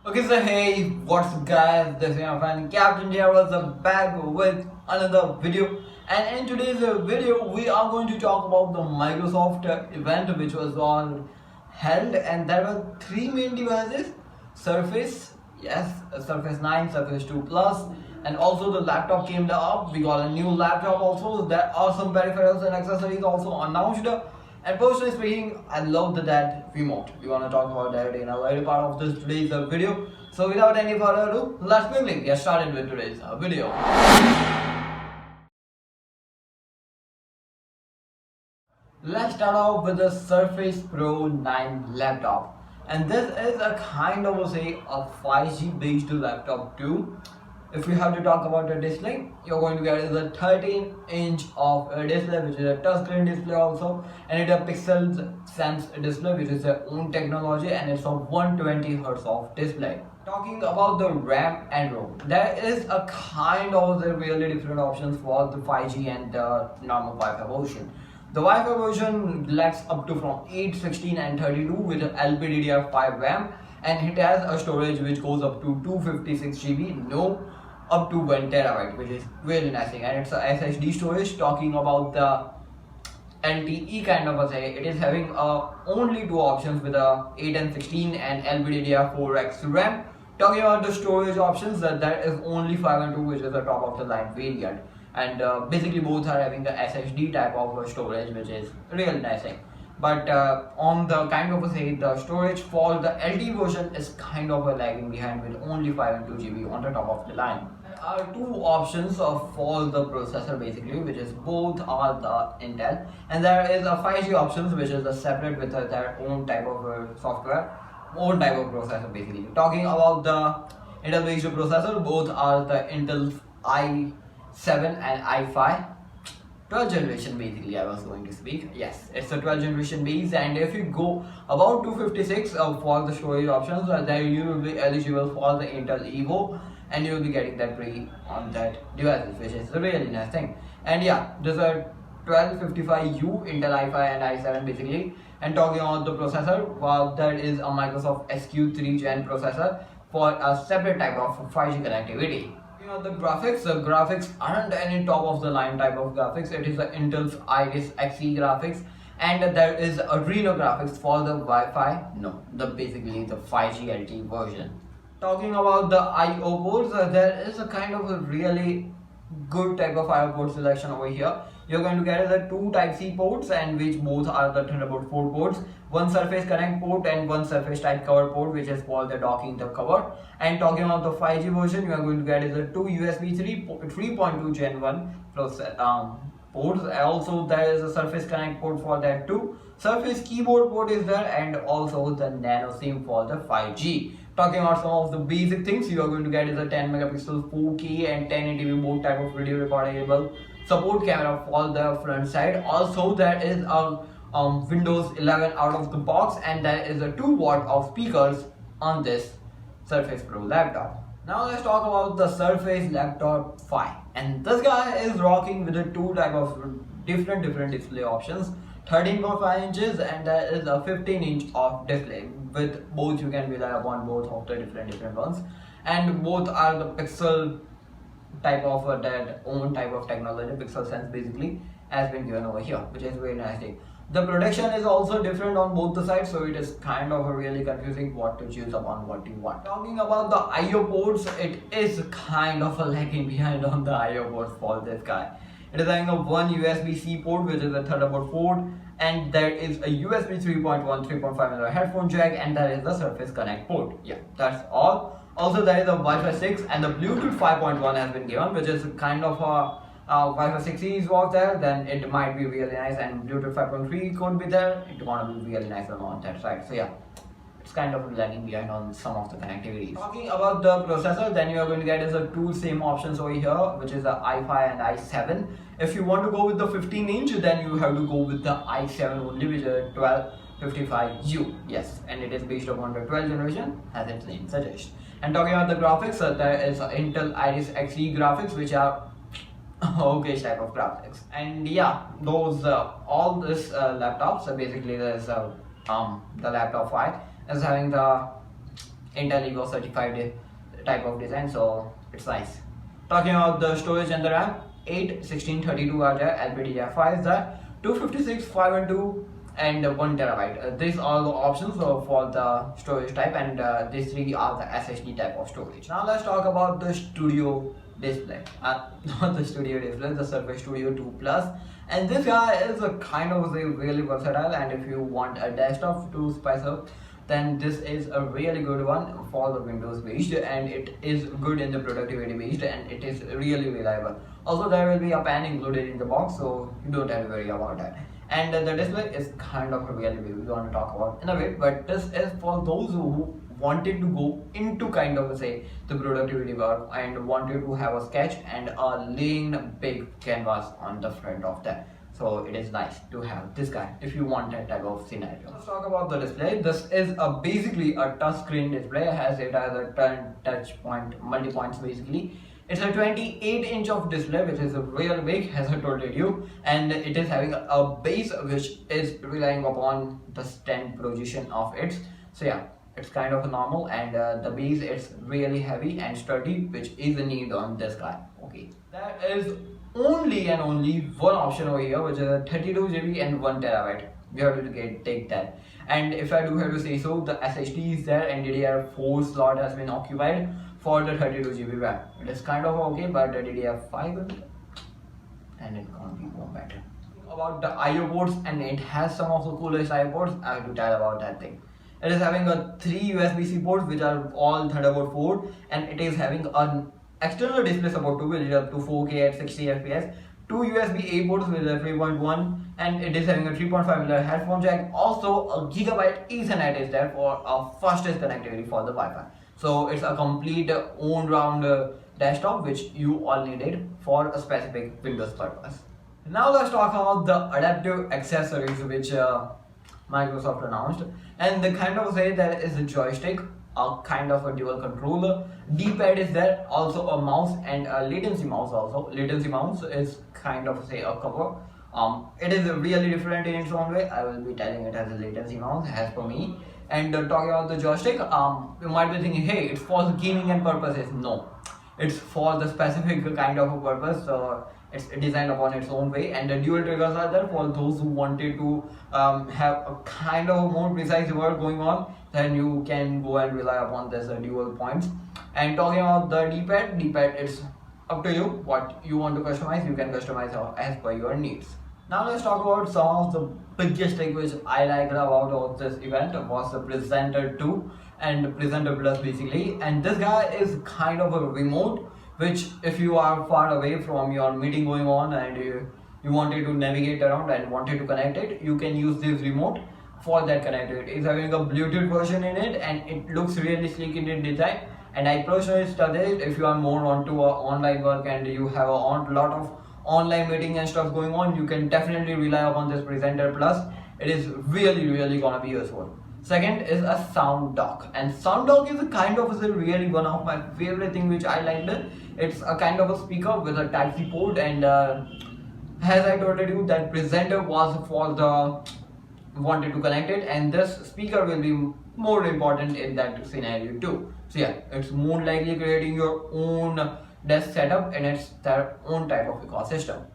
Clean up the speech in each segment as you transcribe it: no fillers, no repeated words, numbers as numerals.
Okay, so hey, what's up guys, this is your friend Captain J was back with another video, and in today's video we are going to talk about the Microsoft event which was all held, and there were three main devices: Surface, yes, Surface 9, Surface 2 Plus, and also the laptop came up. We got a new laptop also. There are some peripherals and accessories also announced. And personally speaking, I love that remote. We want to talk about that in a later part of this today's video. So without any further ado, let's quickly get started with today's video. Let's start off with the Surface Pro 9 laptop. And this is a kind of a 5G based laptop too. If we have to talk about the display, you're going to get is a 13-inch of display, which is a touchscreen display also, and it's a Pixel Sense display, which is their own technology, and it's a 120 Hz of display. Talking about the RAM and ROM, there is a kind of the really different options for the 5G and the normal Wi-Fi version. The Wi-Fi version lacks up to from 8, 16 and 32 with an LPDDR5 RAM, and it has a storage which goes up to 256 GB, no, up to 1 terabyte, which is really nice thing. And it's a SSD storage. Talking about the LTE kind of it is having only two options with a 8 and 16 and LPDDR4X RAM. Talking about the storage options, that is only 5 and 2, which is the top of the line variant, and basically both are having the SSD type of storage, which is really nice thing. But on the kind of the storage for the LTE version is kind of lagging behind with only 5 and 2 GB on the top of the line. There are two options for the processor basically, which is both are the Intel, and there is a 5G options which is a separate with their own type of software, own type of processor basically. Talking about the Intel based processor, both are the Intel i7 and i5. 12th generation basically I was going to speak. Yes, it's a 12th generation base, and if you go about 256 for the storage options, then you will be eligible for the Intel Evo, and you will be getting that free on that devices, which is a really nice thing. And yeah, there's a 1255U Intel i5 and i7 basically. And talking about the processor, well, that is a Microsoft SQ3 Gen processor for a separate type of 5G connectivity. The graphics aren't any top of the line type of graphics. It is the Intel's Iris Xe graphics, and there is a Reno graphics for the Wi-Fi. No, the basically the 5G LTE version. Talking about the I/O ports, there is a kind of a really good type of I/O port selection over here. You're going to get the two Type-C ports, and which both are the Thunderbolt 4 ports, one Surface Connect port and one Surface Type cover port, which is for the docking the cover. And talking about the 5G version, you are going to get is the two USB 3.2 Gen 1 ports. Also there is a Surface Connect port for that too. Surface keyboard port is there, and also the Nano SIM for the 5G. Talking about some of the basic things, you are going to get is a 10 megapixel 4K and 1080p both type of video recordable support camera for the front side. Also there is a Windows 11 out of the box, and there is a 2 watt of speakers on this Surface Pro laptop. Now let's talk about the Surface Laptop 5, and this guy is rocking with the two type of different display options, 13.5 inches, and there is a 15-inch of display. With both you can rely upon both of the different ones, and both are the Pixel type of that own type of technology. Pixel Sense basically has been given over here, which is very nice thing. The protection is also different on both the sides, so it is kind of really confusing what to choose upon what you want. Talking about the I/O ports, it is kind of lagging behind on the I/O ports for this guy. It is having a one USB-C port, which is a Thunderbolt port, and there is a USB 3.1 3.5mm headphone jack, and there is the Surface Connect port. Yeah, that's all. Also there is a Wi-Fi 6 and the Bluetooth 5.1 has been given, which is kind of a Wi-Fi 6 series was there, then it might be really nice, and Bluetooth 5.3 could be there. It's gonna be really nice on that side. So yeah, it's kind of lagging behind on some of the connectivities. Talking about the processor, then you are going to get is the two same options over here, which is the i5 and i7. If you want to go with the 15-inch, then you have to go with the i7 only, which is 1255U. Yes, and it is based upon the 12th generation, as its name suggests. And talking about the graphics, there is Intel Iris Xe graphics, which are okay type of graphics. And yeah, those all this laptops, so basically there's the laptop 5 is having the Intel Evo certified type of design, so it's nice. Talking about the storage and the RAM, 8, 16, 32 are there, LPDDR5 is there, 256, 512 and 1 terabyte. These are the options for the storage type, and these three are the SSD type of storage. Now let's talk about the studio display. Not the studio display, the Surface Studio 2 Plus. And this guy is a kind of really versatile, and if you want a desktop to spice up, then this is a really good one for the Windows based, and it is good in the productivity based, and it is really reliable. Also there will be a pen included in the box, so you don't have to worry about that. And the display is kind of really big, we want to talk about in a bit, but this is for those who wanted to go into kind of say the productivity work and wanted to have a sketch and a lean big canvas on the front of that. So it is nice to have this guy if you want that type of scenario. Let's talk about the display. This is basically a touch screen display. It has a touch point, multi points basically. It's a 28-inch of display, which is real big, as I told you, and it is having a base which is relying upon the stand position of it. So yeah, it's kind of normal, and the base is really heavy and sturdy, which is the need on this guy. Okay, there is only and only one option over here, which is a 32 GB and 1 terabyte. We have to take that. And if I do have to say so, the SSD is there, and DDR4 slot has been occupied for the 32 GB RAM. It is kind of okay, but the DDR5 and it can't be more better. About the IO ports, and it has some of the coolest IO ports. I have to tell about that thing. It is having a 3 USB-C ports which are all Thunderbolt 4, and it is having an external display support too, which is up to 4K at 60 FPS. 2 USB-A ports with a 3.1, and it is having a 3.5mm headphone jack. Also a Gigabyte Ethernet is there for a fastest connectivity for the Wi-Fi. So it's a complete all-round desktop which you all needed for a specific Windows purpose. Now let's talk about the adaptive accessories which Microsoft announced, and they kind of say that is a joystick, a kind of a dual controller, D-pad is there, also a mouse and a latency mouse also. Latency mouse is kind of say a cover. It is really different in its own way. I will be telling it as a latency mouse as per me. And talking about the joystick, you might be thinking, hey, it's for the gaming and purposes. No, it's for the specific kind of a purpose. It's designed upon its own way, and the dual triggers are there for those who wanted to have a kind of more precise work going on. Then you can go and rely upon this dual points. And talking about the D-pad, it's up to you what you want to customize. You can customize as per your needs. Now let's talk about some of the biggest thing which I liked about this event was the Presenter 2 and Presenter Plus basically. And this guy is kind of a remote, which if you are far away from your meeting going on and you wanted to navigate around and wanted to connect it, you can use this remote for that connectivity. It's having a Bluetooth version in it, and it looks really sleek in its design. And I personally studied if you are more onto online work and you have a lot of online meeting and stuff going on, you can definitely rely upon this Presenter Plus. It is really gonna be useful. Second is a sound dock, and sound dock is a kind of really one of my favorite thing which I liked. It's a kind of a speaker with a Type-C port, and as I told you that Presenter was for the wanted to connect it, and this speaker will be more important in that scenario too. So yeah, it's more likely creating your own desk setup, and it's their own type of ecosystem.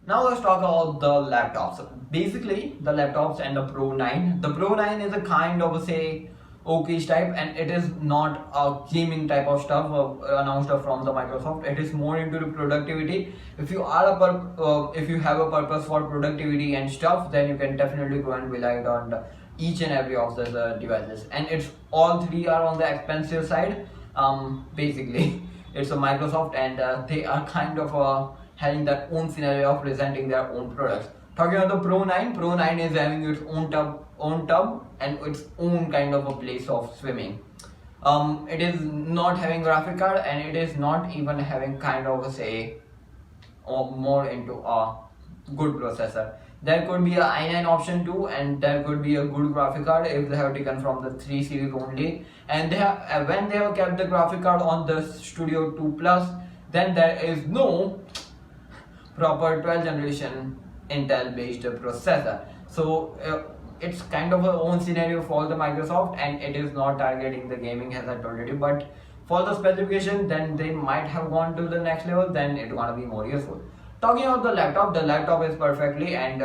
Now let's talk about the laptops. Basically, the laptops and the Pro 9. The Pro 9 is a kind of say okay type, and it is not a gaming type of stuff announced from the Microsoft. It is more into the productivity. If you are if you have a purpose for productivity and stuff, then you can definitely go and rely on each and every of these devices. And it's all three are on the expensive side. Basically, it's a Microsoft, and they are kind of having their own scenario of presenting their own products. Talking about the Pro 9, Pro 9 is having its own tub and its own kind of a place of swimming. It is not having graphic card, and it is not even having kind of say more into a good processor. There could be a i9 option too, and there could be a good graphic card if they have taken from the 3 series only. And they have, when they have kept the graphic card on the Studio 2 Plus, then there is no proper 12th generation Intel based processor. So it's kind of a own scenario for the Microsoft, and it is not targeting the gaming as I told you. But for the specification, then they might have gone to the next level. Then it's gonna be more useful. Talking about the laptop is perfectly, and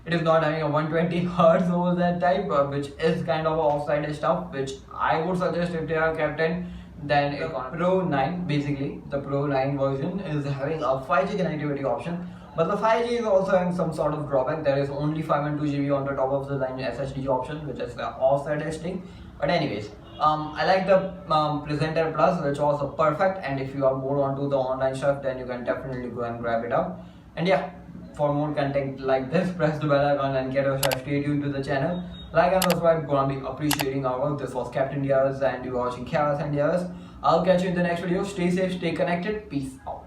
it is not having a 120 hertz over that type, which is kind of offside stuff, which I would suggest if they are kept in. Then the Pro 9, basically the Pro 9 version is having a 5G connectivity option, but the 5G is also having some sort of drawback. There is only 512 GB on the top of the line SSD option, which is the offside thing. But anyways, I like the Presenter Plus, which was perfect. And if you are more onto the online stuff, then you can definitely go and grab it up. And yeah, for more content like this, press the bell icon and get yourself stay tuned to the channel. Like and subscribe, gonna be appreciating our work. This was Captain Diaz and you're watching Chaos and Diaz. I'll catch you in the next video. Stay safe, stay connected. Peace out.